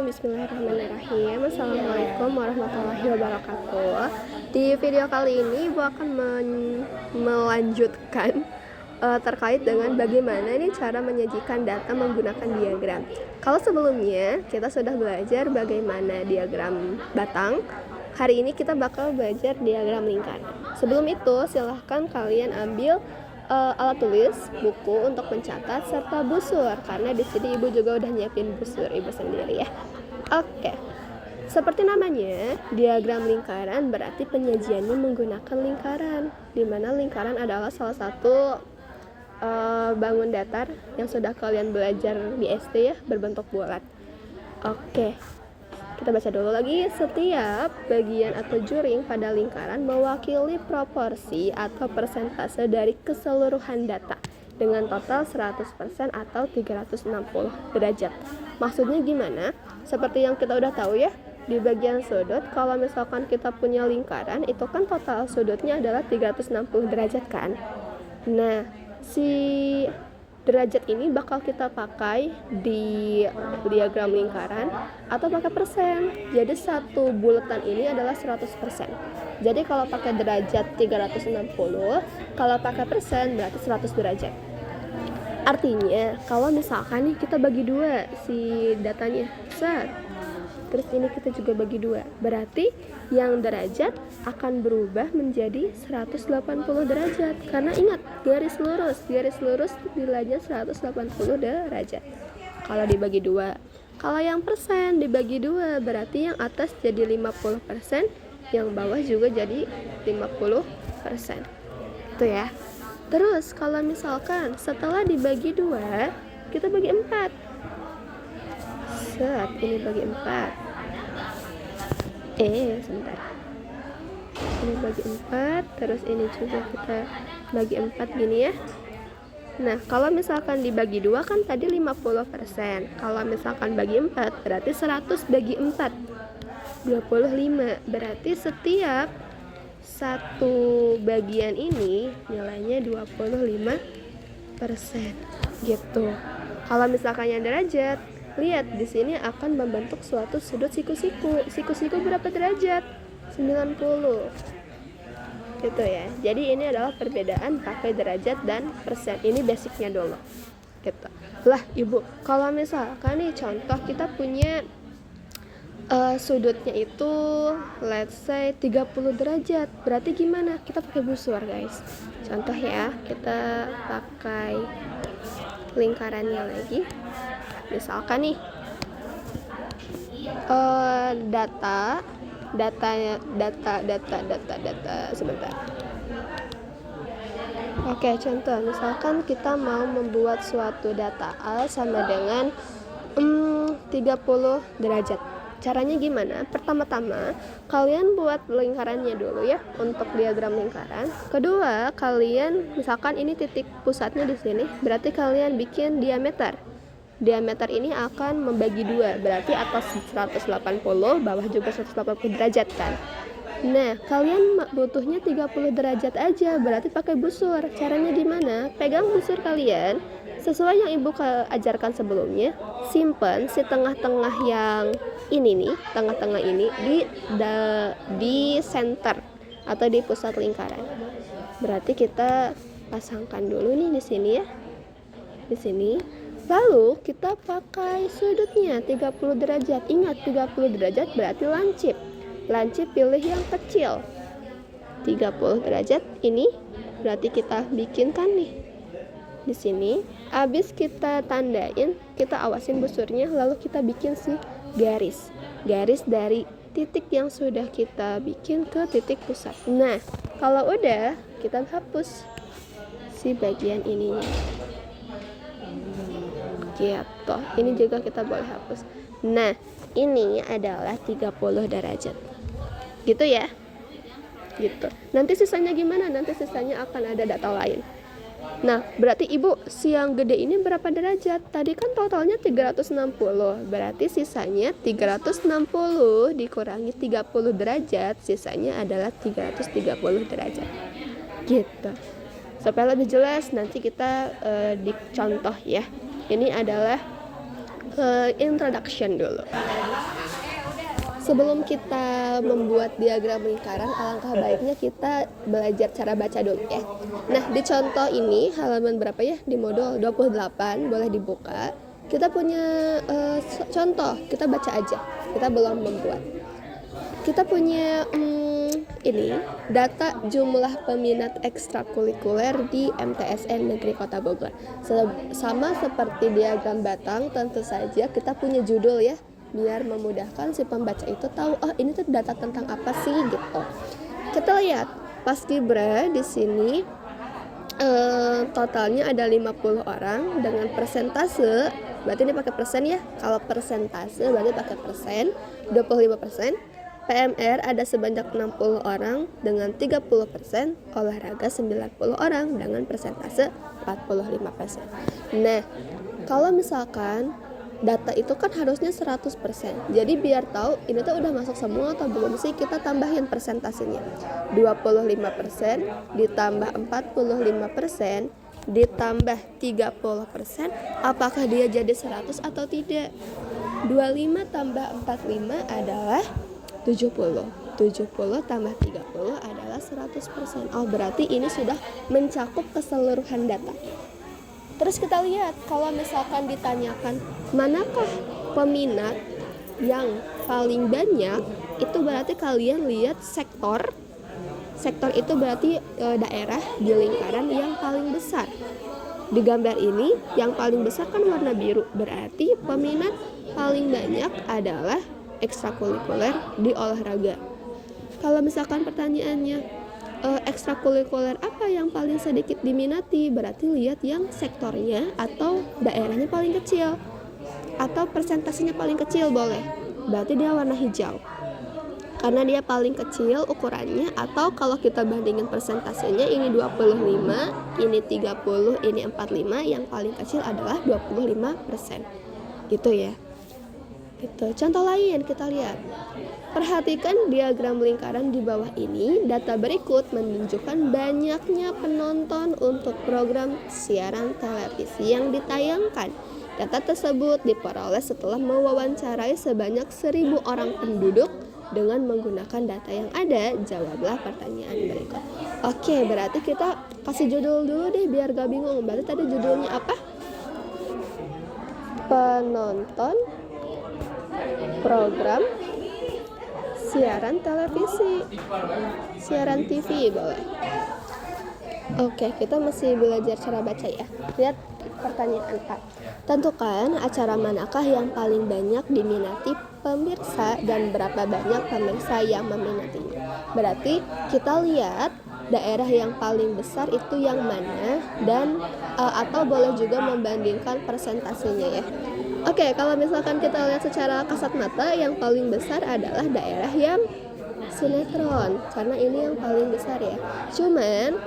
Bismillahirrahmanirrahim. Assalamualaikum warahmatullahi wabarakatuh. Di video kali ini Ibu akan melanjutkan terkait dengan bagaimana nih cara menyajikan data menggunakan diagram. Kalau sebelumnya kita sudah belajar bagaimana diagram batang, hari ini kita bakal belajar diagram lingkar. Sebelum itu silahkan kalian ambil alat tulis, buku untuk mencatat, serta busur, karena di sini Ibu juga udah nyiapin busur Ibu sendiri ya. Oke, seperti namanya, diagram lingkaran berarti penyajiannya menggunakan lingkaran, di mana lingkaran adalah salah satu bangun datar yang sudah kalian belajar di SD ya, berbentuk bulat. Oke, kita baca dulu lagi. Setiap bagian atau juring pada lingkaran mewakili proporsi atau persentase dari keseluruhan data dengan total 100% atau 360 derajat. Maksudnya gimana? Seperti yang kita udah tahu ya, di bagian sudut kalau misalkan kita punya lingkaran, itu kan total sudutnya adalah 360 derajat kan. Nah, si derajat ini bakal kita pakai di diagram lingkaran atau pakai persen. Jadi satu bulatan ini adalah 100%. Jadi kalau pakai derajat 360, kalau pakai persen berarti 100 derajat. Artinya kalau misalkan nih kita bagi dua si datanya, terus ini kita juga bagi dua, berarti yang derajat akan berubah menjadi 180 derajat. Karena ingat, garis lurus nilainya 180 derajat kalau dibagi dua. Kalau yang persen dibagi dua, berarti yang atas jadi 50%, yang bawah juga jadi 50%. Itu ya. Terus kalau misalkan setelah dibagi dua, kita bagi 4. Ini bagi 4. Sebentar. Ini bagi 4, terus ini juga kita bagi 4 gini ya. Nah, kalau misalkan dibagi 2 kan tadi 50%. Kalau misalkan bagi 4 berarti 100 bagi 4 25. Berarti setiap satu bagian ini nilainya 25% gitu. Kalau misalkan yang derajat, lihat di sini akan membentuk suatu sudut siku-siku. Siku-siku berapa derajat? 90. Gitu ya. Jadi ini adalah perbedaan pakai derajat dan persen. Ini basicnya dulu. Gitu. Lah, Ibu, kalau misalkan nih contoh kita punya sudutnya itu let's say 30 derajat. Berarti gimana? Kita pakai busur, guys. Contoh ya, kita pakai lingkarannya lagi. Misalkan nih data sebentar. Oke, contoh misalkan kita mau membuat suatu data A sama dengan 30 derajat. Caranya gimana? Pertama-tama kalian buat lingkarannya dulu ya untuk diagram lingkaran. Kedua, kalian misalkan ini titik pusatnya di sini, berarti kalian bikin diameter. Diameter ini akan membagi dua, berarti atas 180, bawah juga 180 derajat kan. Nah, kalian butuhnya 30 derajat aja, berarti pakai busur. Caranya gimana? Pegang busur kalian sesuai yang Ibu ajarkan sebelumnya. Simpan si tengah-tengah yang ini nih, tengah-tengah ini di center atau di pusat lingkaran. Berarti kita pasangkan dulu nih di sini ya. Di sini. Lalu kita pakai sudutnya 30 derajat. Ingat 30 derajat berarti lancip. Lancip pilih yang kecil. 30 derajat ini berarti kita bikinkan nih. Di sini habis kita tandain, kita awasin busurnya, lalu kita bikin si garis. Garis dari titik yang sudah kita bikin ke titik pusat. Nah, kalau udah kita hapus si bagian ininya. Gitu. Ini juga kita boleh hapus. Nah, ini adalah 30 derajat. Gitu ya. Gitu. Nanti sisanya gimana? Nanti sisanya akan ada data lain. Nah, berarti Ibu, si yang gede ini berapa derajat? Tadi kan totalnya 360. Berarti sisanya 360 dikurangi 30 derajat, sisanya adalah 330 derajat. Gitu. Supaya lebih jelas nanti kita dicontoh ya. Ini adalah Introduction dulu. Sebelum kita membuat diagram lingkaran, alangkah baiknya kita belajar cara baca dulu ya. Nah, di contoh ini halaman berapa ya? Di modul 28, boleh dibuka. Kita punya contoh, kita baca aja. Kita belum membuat. Kita punya ini data jumlah peminat ekstrakurikuler di MTSN Negeri Kota Bogor. Sama seperti diagram batang, tentu saja kita punya judul ya, biar memudahkan si pembaca itu tahu ini tuh data tentang apa sih gitu. Kita lihat Paskibra di sini totalnya ada 50 orang dengan persentase, berarti ini pakai persen ya. Kalau persentase berarti pakai persen, 25%. PMR ada sebanyak 60 orang dengan 30%, olahraga 90 orang dengan persentase 45%. Nah, kalau misalkan data itu kan harusnya 100%. Jadi biar tahu ini tuh udah masuk semua atau belum sih, kita tambahin persentasenya. 25% ditambah 45% ditambah 30%, apakah dia jadi 100 atau tidak? 25 tambah 45 adalah 70. 70 tambah 30 adalah 100%. Oh, berarti ini sudah mencakup keseluruhan data. Terus kita lihat, kalau misalkan ditanyakan manakah peminat yang paling banyak, itu berarti kalian lihat sektor. Sektor itu berarti daerah di lingkaran yang paling besar. Di gambar ini yang paling besar kan warna biru, berarti peminat paling banyak adalah ekstrakurikuler di olahraga. Kalau misalkan pertanyaannya ekstrakurikuler apa yang paling sedikit diminati, berarti lihat yang sektornya atau daerahnya paling kecil atau persentasenya paling kecil boleh, berarti dia warna hijau karena dia paling kecil ukurannya. Atau kalau kita bandingin persentasenya, ini 25, ini 30, ini 45, yang paling kecil adalah 25% gitu ya. Gitu. Contoh lain kita lihat. Perhatikan diagram lingkaran di bawah ini. Data berikut menunjukkan banyaknya penonton untuk program siaran televisi yang ditayangkan. Data tersebut diperoleh setelah mewawancarai sebanyak 1.000 orang penduduk dengan menggunakan data yang ada. Jawablah pertanyaan berikut. Oke, berarti kita kasih judul dulu deh biar gak bingung. Berarti tadi judulnya apa? Penonton program siaran televisi, siaran TV boleh. Oke, kita masih belajar cara baca ya. Lihat pertanyaan 4. Tentukan acara manakah yang paling banyak diminati pemirsa dan berapa banyak pemirsa yang meminatinya. Berarti kita lihat daerah yang paling besar itu yang mana, dan atau boleh juga membandingkan persentasenya ya. Oke, kalau misalkan kita lihat secara kasat mata, yang paling besar adalah daerah yang sinetron, karena ini yang paling besar ya. Cuman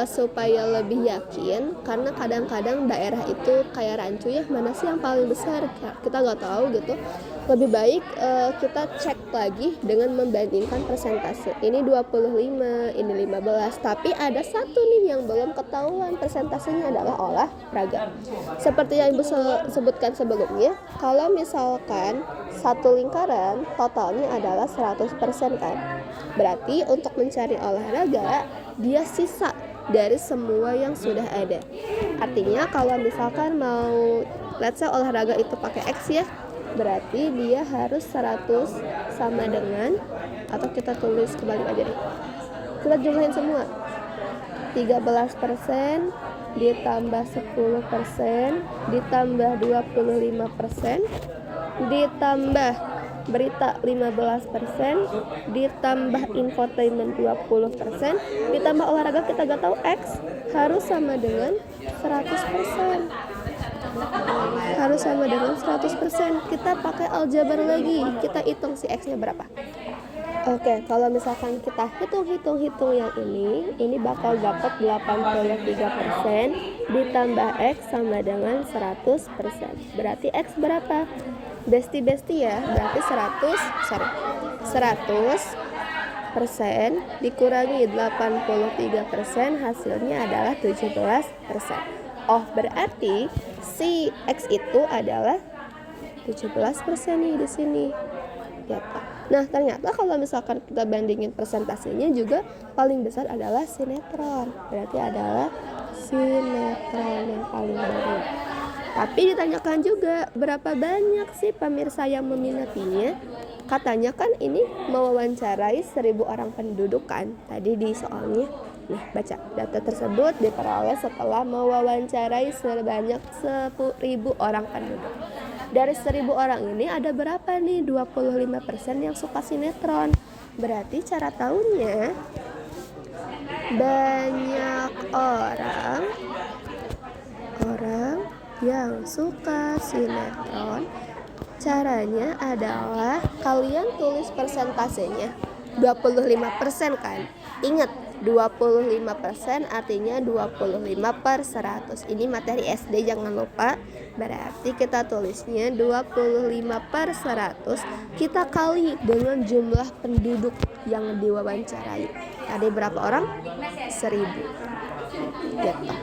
supaya lebih yakin, karena kadang-kadang daerah itu kayak rancu ya, mana sih yang paling besar, kita nggak tahu gitu. Lebih baik kita cek lagi dengan membandingkan persentase. Ini 25, ini 15, tapi ada satu nih yang belum ketahuan, persentasenya adalah olahraga. Seperti yang Ibu sebutkan sebelumnya, kalau misalkan satu lingkaran totalnya adalah 100% kan, berarti untuk mencari olahraga dia sisa dari semua yang sudah ada. Artinya kalau misalkan mau let's say olahraga itu pakai X ya, berarti dia harus 100 sama dengan, atau kita tulis kebalik aja deh, kita jumlahin semua, 13% ditambah 10% ditambah 25% ditambah berita 15% ditambah infotainment 20% ditambah olahraga kita gak tahu X, harus sama dengan 100%. Harus sama dengan 100%. Kita pakai aljabar lagi, kita hitung si X nya berapa. Oke, kalau misalkan kita hitung yang ini bakal dapat 83% ditambah X sama dengan 100%. Berarti X berapa? Besti ya, berarti 100% dikurangi 83%, hasilnya adalah 17%. Oh, berarti si X itu adalah 17% nih di sini. Gitu. Nah, ternyata kalau misalkan kita bandingin persentasenya juga paling besar adalah sinetron. Berarti adalah sinetron yang paling banyak. Tapi ditanyakan juga berapa banyak sih pemirsa yang meminatinya. Katanya kan ini mewawancarai 1.000 orang penduduk kan tadi di soalnya. Nah, baca data tersebut diperoleh setelah mewawancarai sebanyak 10.000 orang penduduk. Dari 1.000 orang ini ada berapa nih? 25% yang suka sinetron. Berarti cara tahunya banyak orang yang suka sinetron. Caranya adalah kalian tulis persentasenya 25% kan. Ingat 25% artinya 25/100. Ini materi SD jangan lupa. Berarti kita tulisnya 25/100 kita kali dengan jumlah penduduk yang diwawancarai. Tadi berapa orang? 1.000. Gitu.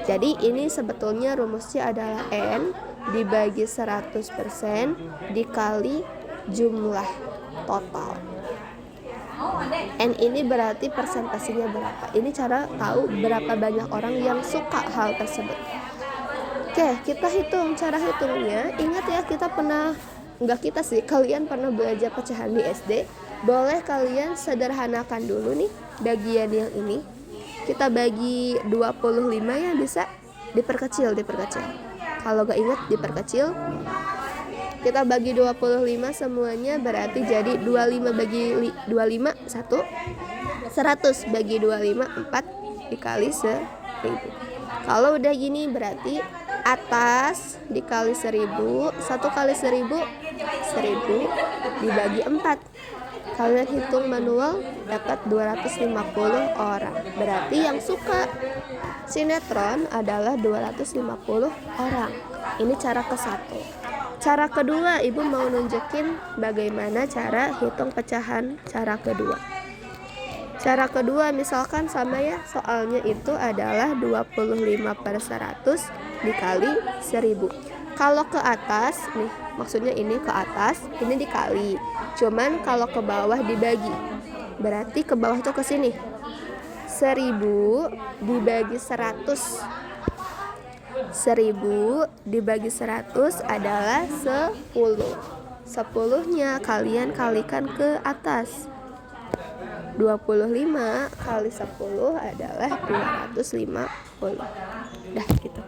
Jadi ini sebetulnya rumusnya adalah N dibagi 100% dikali jumlah total. N ini berarti persentasenya berapa. Ini cara tahu berapa banyak orang yang suka hal tersebut. Oke, kita hitung. Cara hitungnya, ingat ya, kalian pernah belajar pecahan di SD. Boleh kalian sederhanakan dulu nih bagian yang ini. Kita bagi 25 ya, bisa diperkecil. Kalau gak ingat diperkecil. Kita bagi 25 semuanya berarti jadi 25 bagi 25 1. 100 bagi 25 4 dikali 1.000. Kalau udah gini berarti atas dikali 1.000, 1 kali 1.000 dibagi 4. Kalian hitung manual dapat 250 orang. Berarti yang suka sinetron adalah 250 orang. Ini cara ke-1. Cara kedua, Ibu mau nunjukin bagaimana cara hitung pecahan cara kedua. Cara kedua misalkan sama ya, soalnya itu adalah 25/100 dikali 1.000. Kalau ke atas nih, maksudnya ini ke atas, ini dikali. Cuman kalau ke bawah dibagi. Berarti ke bawah tuh ke sini. 1.000 dibagi 100. 1.000 dibagi 100 adalah 10. 10-nya kalian kalikan ke atas. 25 kali 10 adalah 250. Dah gitu.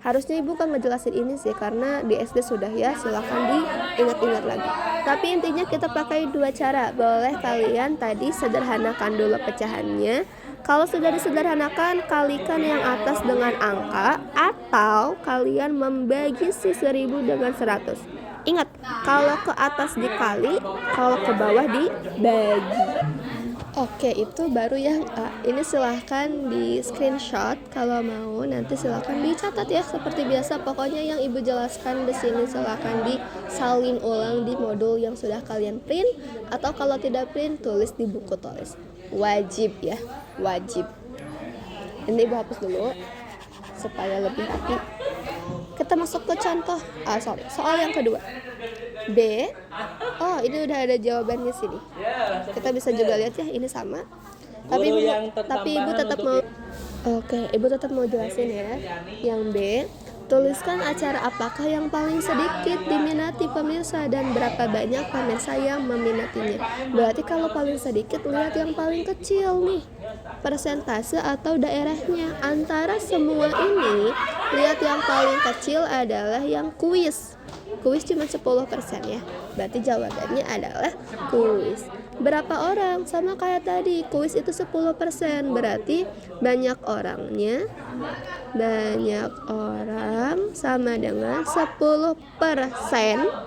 Harusnya Ibu kan ngejelasin ini sih, karena di SD sudah ya, silahkan diingat-ingat lagi. Tapi intinya kita pakai dua cara. Boleh kalian tadi sederhanakan dulu pecahannya. Kalau sudah disederhanakan, kalikan yang atas dengan angka, atau kalian membagi si 1.000 dengan 100. Ingat, kalau ke atas dikali, kalau ke bawah dibagi. Oke, itu baru yang A. Ini silahkan di screenshot kalau mau, nanti silahkan dicatat ya seperti biasa. Pokoknya yang Ibu jelaskan di sini silahkan disalin ulang di modul yang sudah kalian print, atau kalau tidak print tulis di buku tulis. Wajib ya, wajib. Ini Ibu hapus dulu supaya lebih rapi. Kita masuk ke contoh. Soal yang kedua. B. Oh, ini udah ada jawabannya sini. Kita bisa juga lihat ya, ini sama. Tapi Ibu tetap mau Ibu tetap mau jelasin ya. Yang B, tuliskan acara apakah yang paling sedikit diminati pemirsa dan berapa banyak pemirsa yang meminatinya. Berarti kalau paling sedikit, lihat yang paling kecil nih, persentase atau daerahnya. Antara semua ini, lihat yang paling kecil adalah yang kuis. Kuis cuma 10% ya. Berarti jawabannya adalah kuis. Berapa orang? Sama kayak tadi, kuis itu 10%. Berarti banyak orangnya. Banyak orang sama dengan 10%.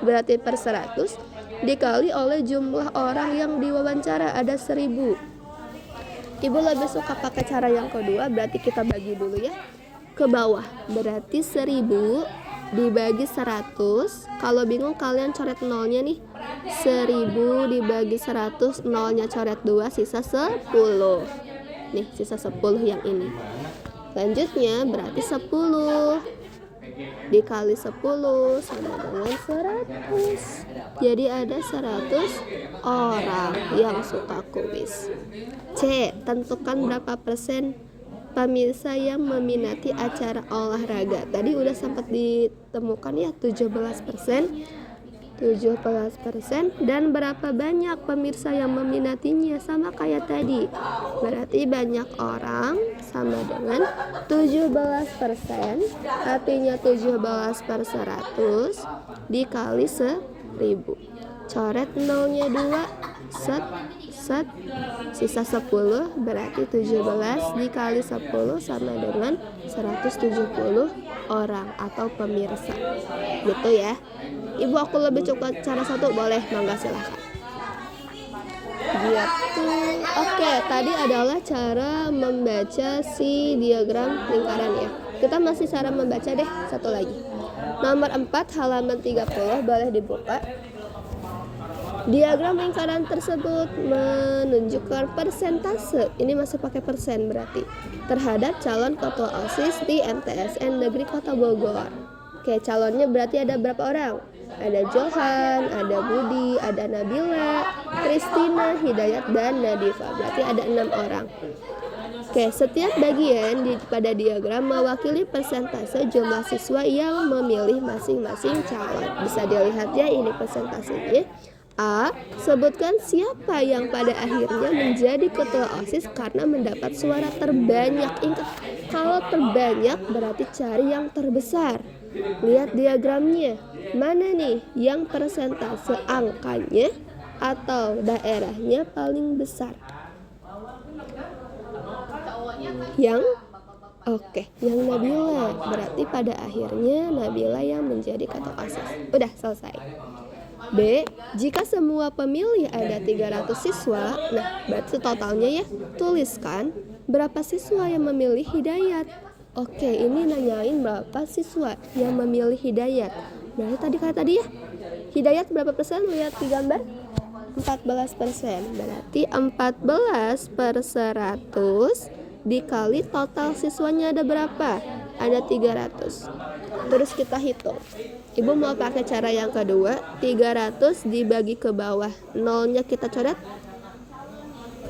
Berarti per 100 dikali oleh jumlah orang yang diwawancara, ada 1.000. Ibu lebih suka pakai cara yang kedua, berarti kita bagi dulu ya ke bawah. Berarti 1.000 dibagi 100. Kalau bingung kalian coret nolnya nih. 1.000 dibagi 100, nolnya coret 2, sisa 10. Nih, sisa 10 yang ini. Selanjutnya berarti 10 dikali 10 sama dengan 100. Jadi ada 100 orang yang suka kuis. C. Tentukan berapa persen pemirsa yang meminati acara olahraga. Tadi udah sempat ditemukan ya, 17%. Dan berapa banyak pemirsa yang meminatinya, sama kayak tadi. Berarti banyak orang sama dengan 17%. Artinya 17/100 dikali 1000. Coret nolnya 2, set, sisa 10, berarti 17 dikali 10 sama dengan 170 orang atau pemirsa. Gitu ya. Ibu, aku lebih suka cara satu, boleh? Mangga, silahkan. Gitu. Oke, tadi adalah cara membaca si diagram lingkaran ya. Kita masih cara membaca deh, satu lagi. Nomor 4 halaman 30, boleh dibuka. Diagram lingkaran tersebut menunjukkan persentase, ini masih pakai persen berarti, terhadap calon ketua OSIS di MTSN Negeri Kota Bogor. Oke, calonnya berarti ada berapa orang? Ada Johan, ada Budi, ada Nabila, Kristina, Hidayat, dan Nadifa. Berarti ada 6 orang. Oke, setiap bagian pada diagram mewakili persentase jumlah siswa yang memilih masing-masing calon. Bisa dilihat ya, ini persentasenya. A. Sebutkan siapa yang pada akhirnya menjadi ketua OSIS karena mendapat suara terbanyak. Ingat, kalau terbanyak berarti cari yang terbesar. Lihat diagramnya, mana nih yang persentase angkanya atau daerahnya paling besar? Yang Nabila. Berarti pada akhirnya Nabila yang menjadi ketua OSIS. Udah selesai. B. Jika semua pemilih ada 300 siswa, nah berarti totalnya ya, tuliskan berapa siswa yang memilih Hidayat. Oke, ini nanyain berapa siswa yang memilih Hidayat. Berarti tadi ya, Hidayat berapa persen? Lihat di gambar, 14%. Berarti 14/100 dikali total siswanya ada berapa? Ada 300. Terus kita hitung. Ibu mau pakai cara yang kedua, 300 dibagi ke bawah, nolnya kita coret,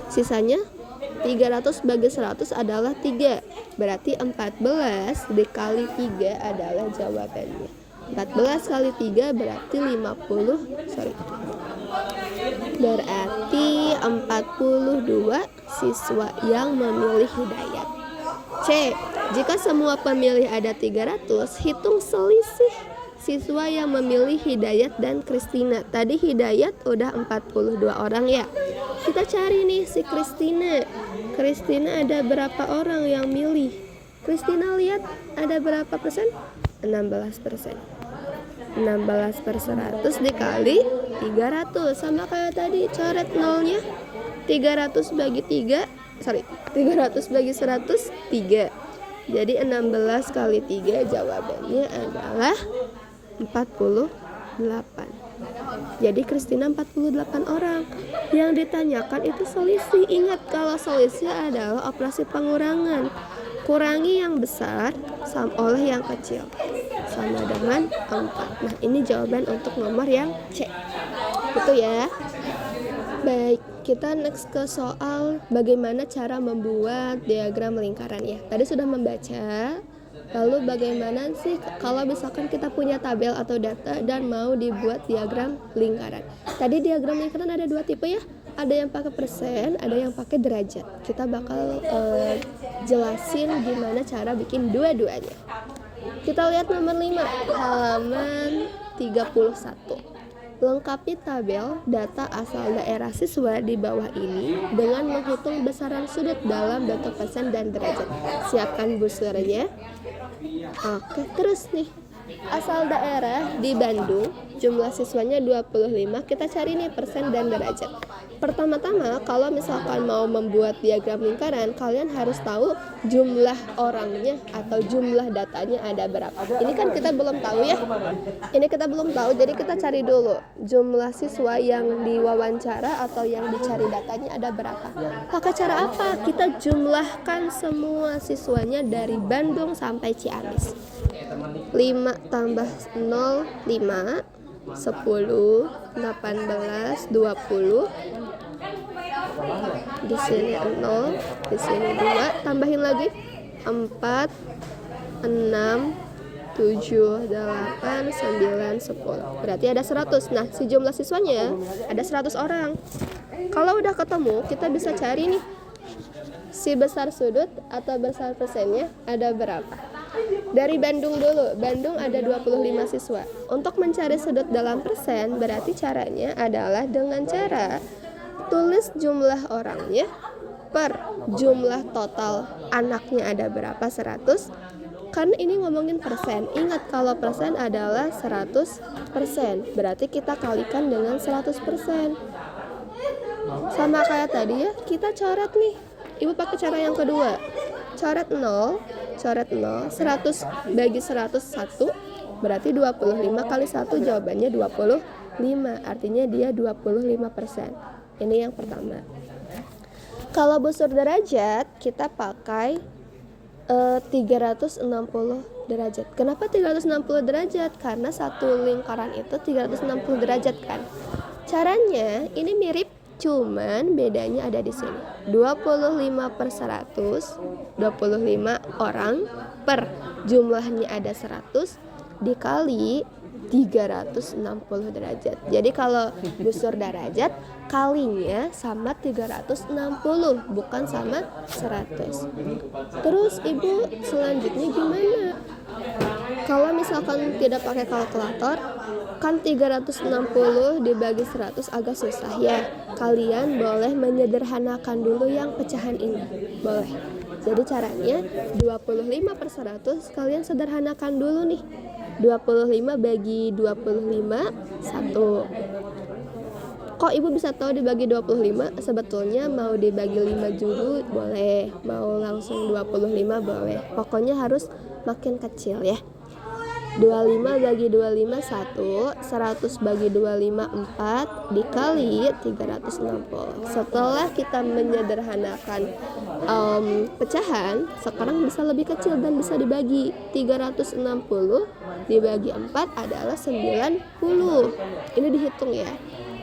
sisanya 300 bagi 100 adalah 3. Berarti 14 dikali 3 adalah jawabannya. 14 kali 3 berarti 50. Berarti 42 siswa yang memilih Hidayat. C. Jika semua pemilih ada 300, hitung selisih siswa yang memilih Hidayat dan Kristina. Tadi Hidayat udah 42 orang ya. Kita cari nih si Kristina. Kristina ada berapa orang yang milih? Kristina lihat ada berapa persen? 16%. 16/100 dikali 300. Sama kayak tadi, coret nolnya. 300 bagi 100 3. Jadi 16 kali 3 jawabannya adalah 48. Jadi Kristina 48 orang. Yang ditanyakan itu selisih. Ingat, kalau selisih adalah operasi pengurangan. Kurangi yang besar oleh yang kecil, sama dengan 4. Nah, ini jawaban untuk nomor yang C. Itu ya. Baik, kita next ke soal bagaimana cara membuat diagram lingkaran ya. Tadi sudah membaca. Lalu bagaimana sih kalau misalkan kita punya tabel atau data dan mau dibuat diagram lingkaran? Tadi diagram lingkaran ada 2 tipe ya. Ada yang pakai persen, ada yang pakai derajat. Kita bakal jelasin gimana cara bikin dua-duanya. Kita lihat nomor 5, halaman 31. Lengkapi tabel data asal daerah siswa di bawah ini dengan menghitung besaran sudut dalam bentuk persen dan derajat. Siapkan busurnya. Oke, terus nih, asal daerah di Bandung, jumlah siswanya 25. Kita cari nih persen dan derajat. Pertama-tama, kalau misalkan mau membuat diagram lingkaran, kalian harus tahu jumlah orangnya atau jumlah datanya ada berapa. Ini kan kita belum tahu ya. Jadi kita cari dulu jumlah siswa yang diwawancara atau yang dicari datanya ada berapa. Pakai cara apa? Kita jumlahkan semua siswanya dari Bandung sampai Ciamis. 5 tambah 0, 5, 10, 18, 20. Di sini 0, di sini 2, tambahin lagi 4, 6, 7, 8, 9, 10. Berarti ada 100. Nah, si jumlah siswanya ada 100 orang. Kalau udah ketemu, kita bisa cari nih si besar sudut atau besar persennya ada berapa. Dari Bandung dulu. Bandung ada 25 siswa. Untuk mencari sudut dalam persen, berarti caranya adalah dengan cara tulis jumlah orangnya per jumlah total anaknya ada berapa, 100. Karena ini ngomongin persen. Ingat kalau persen adalah 100%. Berarti kita kalikan dengan 100%. Sama kayak tadi ya, kita coret nih. Ibu pakai cara yang kedua. Coret 0, 100 bagi 101 berarti 25 kali 1 jawabannya 25. Artinya dia 25%. Ini yang pertama. Kalau busur derajat kita pakai 360 derajat. Kenapa 360 derajat? Karena satu lingkaran itu 360 derajat kan. Caranya ini mirip, cuman bedanya ada di sini. 25 per 100, 25 orang per jumlahnya ada 100 dikali 360 derajat. Jadi kalau busur derajat kalinya sama 360, bukan sama 100. Terus ibu selanjutnya gimana? Kalau misalkan tidak pakai kalkulator, kan 360 dibagi 100 agak susah ya. Kalian boleh menyederhanakan dulu yang pecahan ini. Boleh. Jadi caranya 25 per 100 kalian sederhanakan dulu nih. 25 bagi 25, 1. Kok ibu bisa tahu dibagi 25? Sebetulnya mau dibagi 5 dulu boleh, mau langsung 25 boleh. Pokoknya harus makin kecil ya. 25 bagi 25 1, 100 bagi 25 4 dikali 360. Setelah kita menyederhanakan pecahan, sekarang bisa lebih kecil dan bisa dibagi. 360 dibagi 4 adalah 90. Ini dihitung ya.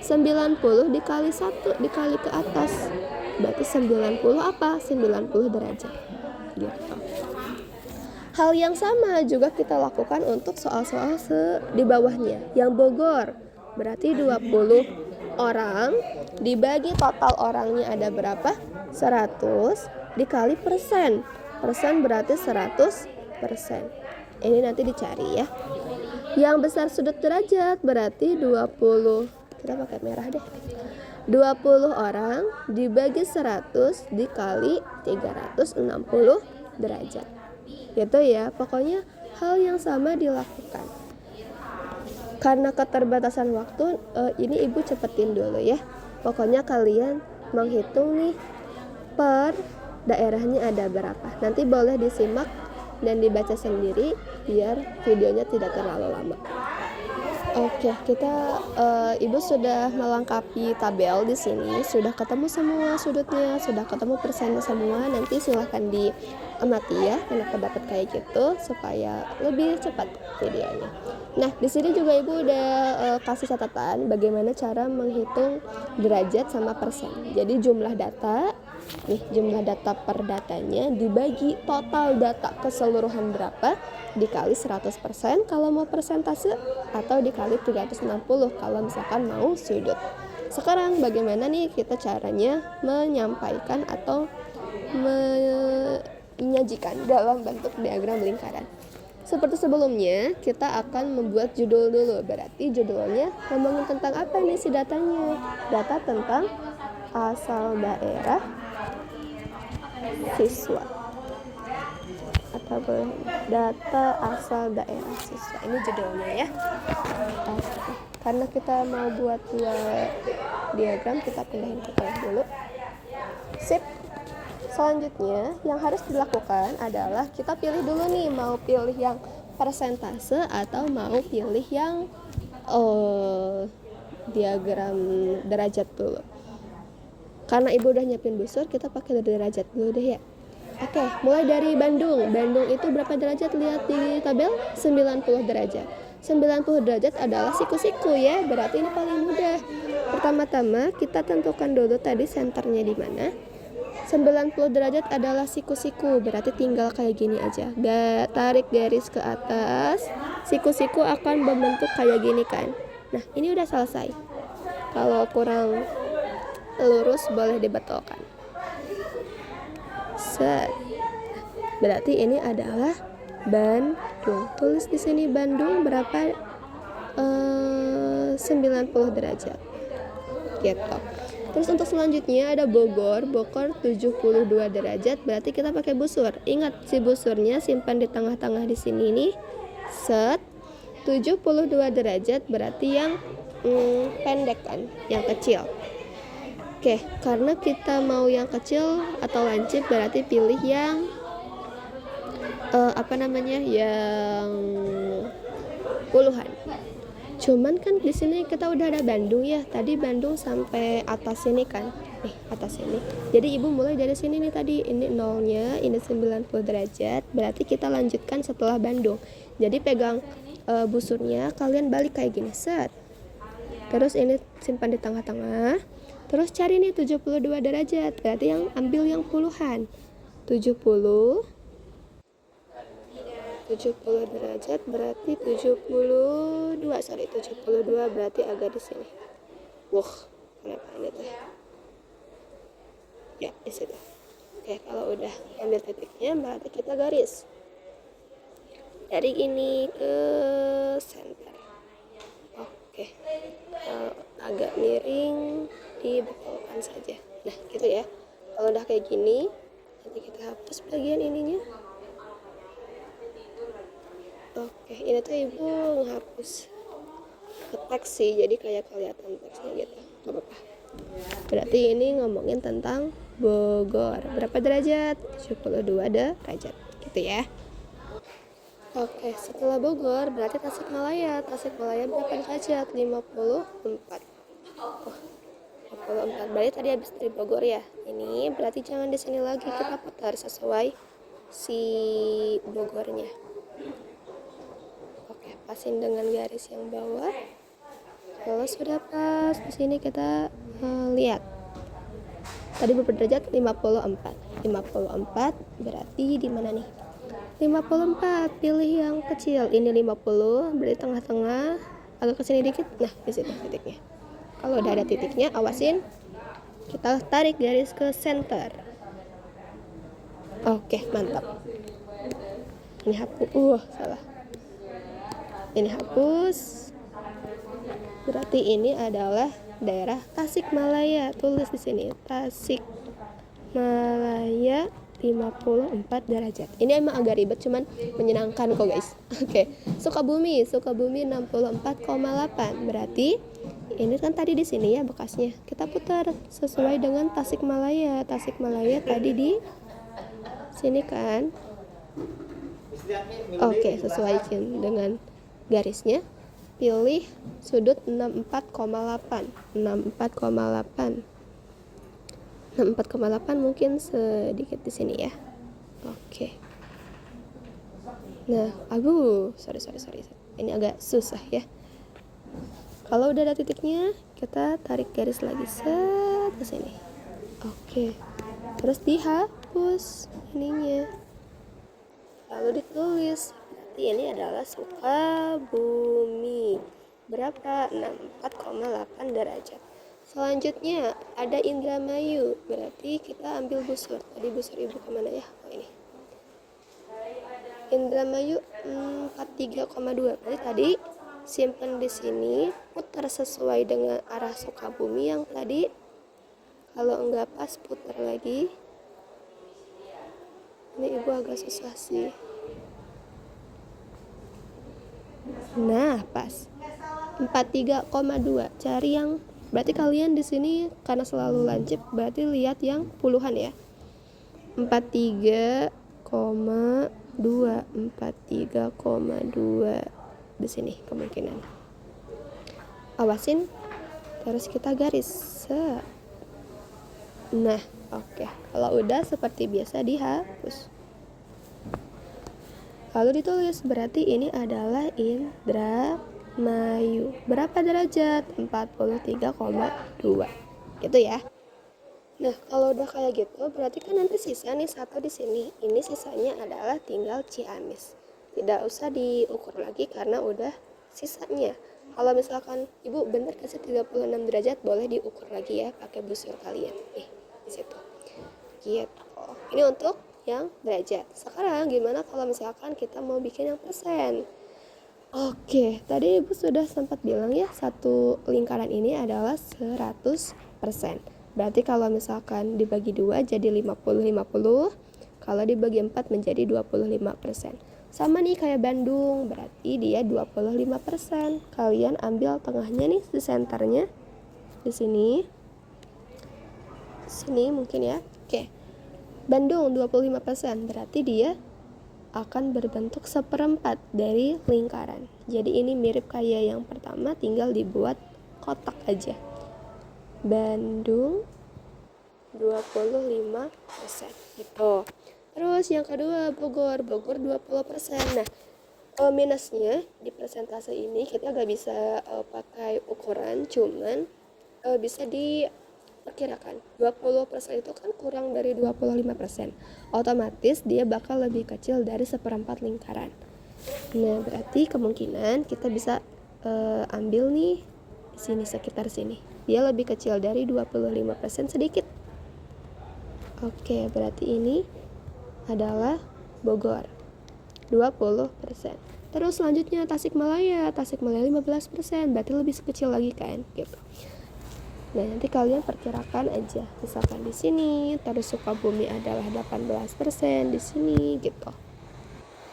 90 dikali 1 dikali ke atas. Berarti 90 apa? 90 derajat. Gitu. Hal yang sama juga kita lakukan untuk soal-soal di bawahnya. Yang Bogor berarti 20 orang dibagi total orangnya ada berapa? 100 dikali persen. Persen berarti 100%. Ini nanti dicari ya. Yang besar sudut derajat berarti 20. Kita pakai merah deh. 20 orang dibagi 100 dikali 360 derajat. Gitu ya, pokoknya hal yang sama dilakukan. Karena keterbatasan waktu, ini ibu cepetin dulu ya. Pokoknya kalian menghitung nih per daerahnya ada berapa. Nanti boleh disimak dan dibaca sendiri biar videonya tidak terlalu lama. Oke, kita ibu sudah melengkapi tabel di sini, sudah ketemu semua sudutnya, sudah ketemu persennya semua. Nanti silahkan diamati ya, kenapa dapat kayak gitu supaya lebih cepat videonya. Nah, di sini juga ibu udah kasih catatan bagaimana cara menghitung derajat sama persen. Jadi jumlah data, nih jumlah data per datanya dibagi total data keseluruhan berapa dikali 100% kalau mau persentase, atau dikali 360 kalau misalkan mau sudut. Sekarang bagaimana nih kita caranya menyampaikan atau menyajikan dalam bentuk diagram lingkaran. Seperti sebelumnya, kita akan membuat judul dulu. Berarti judulnya ngomongin tentang apa nih si datanya? Data tentang asal daerah siswa, atau data asal daerah siswa. Ini judulnya ya. Oke. Karena kita mau buat dua diagram, kita pindahin ke tengah dulu. Sip. Selanjutnya yang harus dilakukan adalah kita pilih dulu nih, mau pilih yang persentase atau mau pilih yang diagram derajat dulu. Karena ibu udah nyiapin busur, kita pakai derajat dulu deh ya. Oke, mulai dari Bandung. Bandung itu berapa derajat? Lihat di tabel, 90 derajat. 90 derajat adalah siku-siku ya, berarti ini paling mudah. Pertama-tama kita tentukan dulu tadi senternya di mana. 90 derajat adalah siku-siku, berarti tinggal kayak gini aja. Tarik garis ke atas, siku-siku akan membentuk kayak gini kan. Nah, ini udah selesai. Kalau kurang lurus boleh dibetulkan. Set. Berarti ini adalah Bandung. Tulis di sini Bandung berapa? 90 derajat. Gitu. Terus untuk selanjutnya ada Bogor. Bogor 72 derajat, berarti kita pakai busur. Ingat si busurnya simpan di tengah-tengah di sini nih. Set. 72 derajat berarti yang pendek kan, yang kecil. Oke, karena kita mau yang kecil atau lancip berarti pilih yang yang puluhan. Cuman kan di sini kita udah ada Bandung ya. Tadi Bandung sampai atas sini kan. Atas sini. Jadi ibu mulai dari sini nih tadi. Ini nolnya, ini 90 derajat. Berarti kita lanjutkan setelah Bandung. Jadi pegang busurnya, kalian balik kayak gini. Set. Terus ini simpan di tengah-tengah. Terus cari nih 72 derajat. Berarti yang ambil yang puluhan. 70 derajat berarti 72 berarti agak di sini. Kenapa ini tuh? Ya, di situ. Oke, kalau udah ambil titiknya berarti kita garis. Dari ini ke center. Oke. Agak miring dibetulkan saja. Nah, gitu ya. Kalau udah kayak gini, nanti kita hapus bagian ininya. Oke, ini tuh ibu menghapus ke teks sih, jadi kayak kelihatan teksnya gitu. Gak apa-apa. Berarti ini ngomongin tentang Bogor. Berapa derajat? 72 derajat. Gitu ya. Oke, setelah Bogor berarti Tasikmalaya. Tasikmalaya berapa derajat? 54. 54. Berarti tadi habis dari Bogor ya. Ini berarti jangan di sini lagi, kita putar sesuai si Bogornya. Oke, pasin dengan garis yang bawah. Kalau sudah pas, di sini kita lihat. Tadi berapa derajat? 54. 54 berarti di mana nih? 54, pilih yang kecil. Ini 50, berarti tengah-tengah, agak ke sini dikit. Nah, di situ titiknya. Kalau udah ada titiknya, awasin. Kita tarik garis ke center. Oke, mantap. Ini hapus. Salah. Ini hapus. Berarti ini adalah daerah Tasikmalaya. Tulis di sini, Tasikmalaya 54 derajat. Ini emang agak ribet, cuman menyenangkan kok guys. Oke. Sukabumi 64,8. Berarti ini kan tadi di sini ya bekasnya. Kita putar sesuai dengan Tasikmalaya. Tasikmalaya tadi di sini kan. Oke, sesuaikan dengan garisnya. Pilih sudut 64,8. 64,8 mungkin sedikit di sini ya. Oke. Nah, sorry. Ini agak susah ya. Kalau udah ada titiknya, kita tarik garis lagi ke sini. Oke. Terus dihapus ininya. Lalu ditulis. Berarti ini adalah Sukabumi. Berapa? 64,8 derajat. Selanjutnya ada Indramayu, berarti kita ambil busur. Tadi busur ibu kemana ya? Ini. Indramayu 43,2. Berarti tadi simpan di sini, putar sesuai dengan arah Sukabumi yang tadi. Kalau enggak pas, putar lagi. Ini ibu agak susah sih. Nah, pas. 43,2. Cari yang berarti kalian di sini karena selalu lancip, berarti lihat yang puluhan ya. 43,2 di sini kemungkinan. Awasin, terus kita garis. Nah, Oke, kalau udah seperti biasa dihapus. Lalu ditulis, berarti ini adalah Indramayu. Berapa derajat? 43,2. Gitu ya. Nah, kalau udah kayak gitu, berarti kan nanti sisa nih satu di sini. Ini sisanya adalah tinggal Ciamis. Tidak usah diukur lagi karena udah sisanya. Kalau misalkan Ibu bener kasih 36 derajat, boleh diukur lagi ya pakai busur kalian. Nih, di situ. Gitu. Ini untuk yang derajat. Sekarang gimana kalau misalkan kita mau bikin yang persen? Oke, tadi Ibu sudah sempat bilang ya, satu lingkaran ini adalah 100%. Berarti kalau misalkan dibagi 2 jadi 50-50, kalau dibagi 4 menjadi 25%. Sama nih kayak Bandung, berarti dia 25%. Kalian ambil tengahnya nih, di senternya, di sini. Sini mungkin ya. Oke. Bandung 25%, berarti dia akan berbentuk seperempat dari lingkaran. Jadi ini mirip kayak yang pertama, tinggal dibuat kotak aja. Bandung 25% gitu. Terus yang kedua Bogor 20%. Nah, minusnya di persentase ini kita gak bisa pakai ukuran, cuman bisa diperkirakan 20% itu kan kurang dari 25%, otomatis dia bakal lebih kecil dari seperempat lingkaran. Nah, berarti kemungkinan kita bisa ambil nih di sini, sekitar sini, dia lebih kecil dari 25% sedikit. Oke, berarti ini adalah Bogor 20%. Terus selanjutnya Tasikmalaya 15%, berarti lebih kecil lagi kan gitu. Nah, nanti kalian perkirakan aja, misalkan di sini, terus Sukabumi adalah 18% di sini gitu.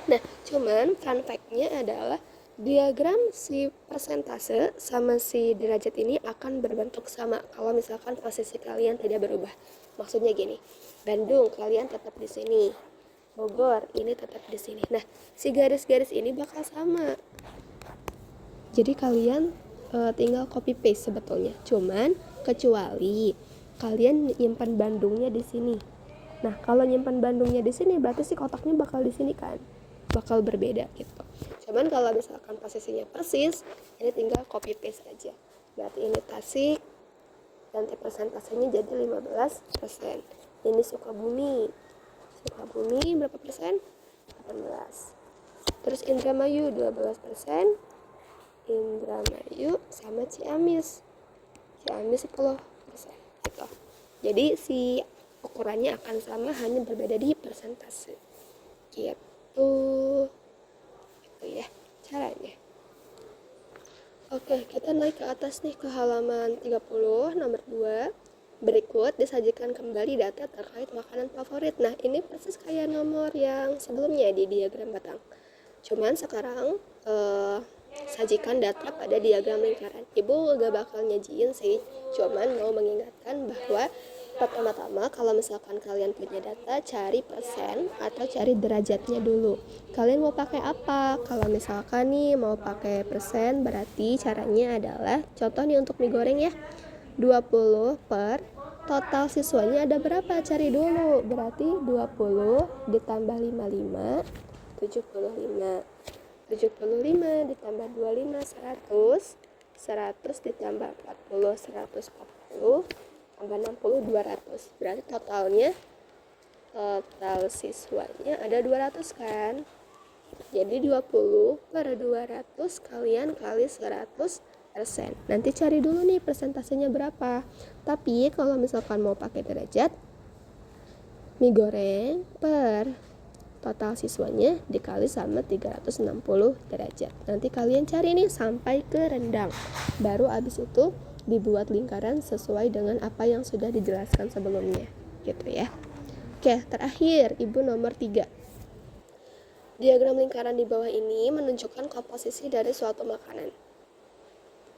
Nah, cuman fun fact-nya adalah diagram si persentase sama si derajat ini akan berbentuk sama kalau misalkan posisi kalian tidak berubah. Maksudnya gini, Bandung kalian tetap di sini, Bogor ini tetap di sini. Nah, si garis-garis ini bakal sama. Jadi kalian tinggal copy paste sebetulnya. Cuman kecuali kalian nyimpan Bandungnya di sini. Nah, kalau nyimpan Bandungnya di sini berarti si kotaknya bakal di sini kan. Bakal berbeda gitu. Cuman kalau misalkan posisinya persis, ini tinggal copy paste aja. Berarti ini Tasik, nanti persentasenya jadi 15%. Ini Sukabumi berapa persen? 18. Terus Indramayu 12%. Indramayu sama Ciamis 10% gitu. Jadi si ukurannya akan sama, hanya berbeda di persentase gitu. Itu ya caranya. Oke, kita naik ke atas nih ke halaman 30 nomor 2. Berikut disajikan kembali data terkait makanan favorit. Nah, ini persis kayak nomor yang sebelumnya di diagram batang. Cuman sekarang sajikan data pada diagram lingkaran. Ibu gak bakal nyajiin sih, cuman mau mengingatkan bahwa pertama-tama kalau misalkan kalian punya data, cari persen atau cari derajatnya dulu. Kalian mau pakai apa? Kalau misalkan nih mau pakai persen, berarti caranya adalah, contoh nih untuk mie goreng ya, 20 per total siswanya ada berapa? Cari dulu. Berarti 20 ditambah 55, 75. 75 ditambah 25, 100. 100 ditambah 40, 140. Tambah 60, 200. Berarti total siswanya ada 200 kan. Jadi 20 per 200 kalian kali 100%. Nanti cari dulu nih persentasenya berapa. Tapi kalau misalkan mau pakai derajat, mie goreng per total siswanya dikali sama 360 derajat. Nanti kalian cari nih sampai ke rendang. Baru abis itu dibuat lingkaran sesuai dengan apa yang sudah dijelaskan sebelumnya gitu ya. Oke, terakhir Ibu nomor 3. Diagram lingkaran di bawah ini menunjukkan komposisi dari suatu makanan.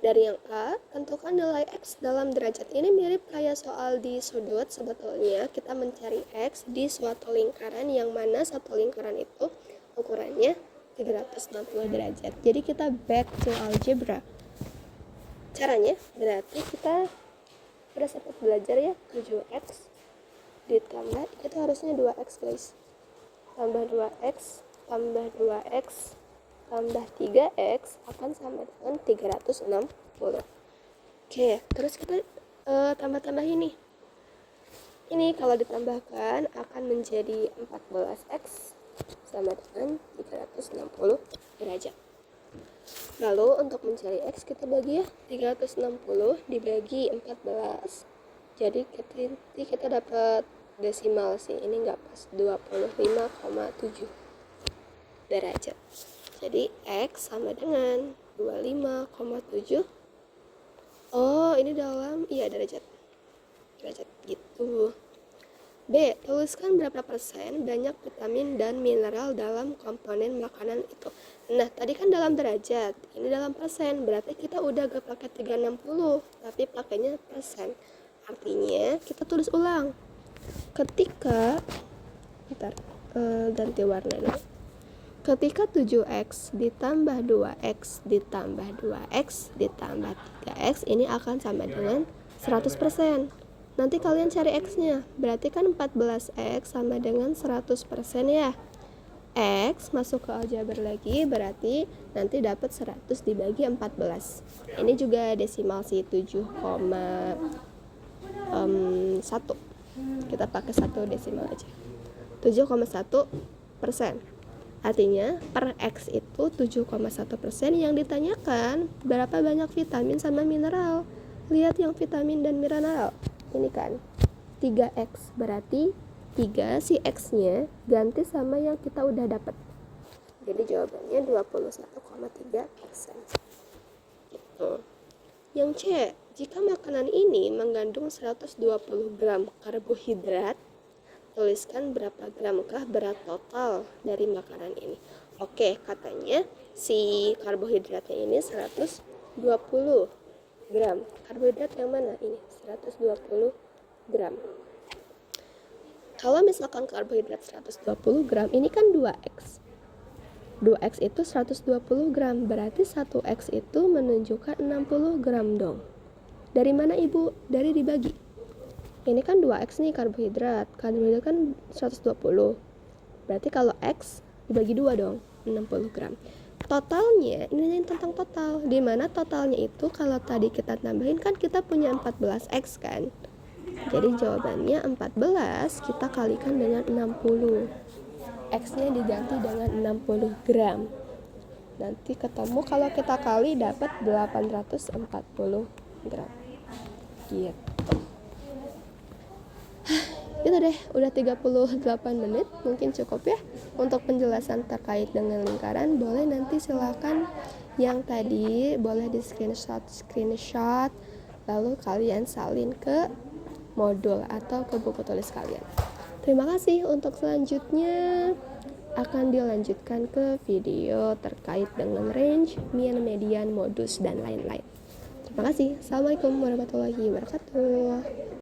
Dari yang A, tentukan nilai X dalam derajat. Ini mirip kayak soal di sudut. Sebetulnya kita mencari X di suatu lingkaran yang mana satu lingkaran itu ukurannya 360 derajat. Jadi kita back to algebra. Caranya berarti kita udah sempat belajar ya 7X ditambah, itu harusnya 2x guys, tambah 2x tambah 2x tambah 3x akan sama dengan 360. Oke, terus kita tambah-tambah ini kalau ditambahkan akan menjadi 14x sama dengan 360 derajat. Lalu untuk mencari x kita bagi ya, 360 dibagi 14. Jadi kita dapat desimal sih, ini nggak pas, 25,7 derajat. Jadi x sama dengan 25,7. Oh, ini dalam derajat gitu. B. Tuliskan berapa persen banyak vitamin dan mineral dalam komponen makanan itu. Nah, tadi kan dalam derajat, ini dalam persen. Berarti kita udah gak pakai 360, tapi pakainya persen. Artinya kita tulis ulang. Ketika ganti warna dulu. Ketika 7x ditambah 2x ditambah 2x ditambah 3x, ini akan sama dengan 100%. Nanti kalian cari x-nya, berarti kan 14x sama dengan 100% ya. X masuk ke aljabar lagi, berarti nanti dapat 100 dibagi 14. Ini juga desimal sih, 7,1. Kita pakai 1 desimal aja. 7,1%. Artinya per X itu 7,1%. Yang ditanyakan berapa banyak vitamin sama mineral. Lihat yang vitamin dan mineral. Ini kan 3x, berarti 3 si x-nya ganti sama yang kita udah dapat. Jadi jawabannya 21,3%. Gitu. Yang C, jika makanan ini mengandung 120 gram karbohidrat, tuliskan berapa gramkah berat total dari makanan ini. Oke, katanya si karbohidratnya ini 120 gram. Karbohidrat yang mana ini? 120 gram. Kalau misalkan karbohidrat 120 gram, ini kan 2x. 2x itu 120 gram, berarti 1x itu menunjukkan 60 gram dong. Dari mana ibu? Dari dibagi. Ini kan 2x nih karbohidrat. Karbohidrat kan 120. Berarti kalau x dibagi 2 dong, 60 gram. Totalnya, ini tentang total. Dimana totalnya itu kalau tadi kita tambahin kan kita punya 14x kan. Jadi jawabannya 14 kita kalikan dengan 60. X-nya diganti dengan 60 gram. Nanti ketemu kalau kita kali dapat 840 gram. Gitu. Gitu deh, udah 38 menit, mungkin cukup ya untuk penjelasan terkait dengan lingkaran. Boleh nanti silakan yang tadi boleh di screenshot lalu kalian salin ke modul atau ke buku tulis kalian. Terima kasih. Untuk selanjutnya akan dilanjutkan ke video terkait dengan range, mean, median, modus, dan lain-lain. Terima kasih. Assalamualaikum warahmatullahi wabarakatuh.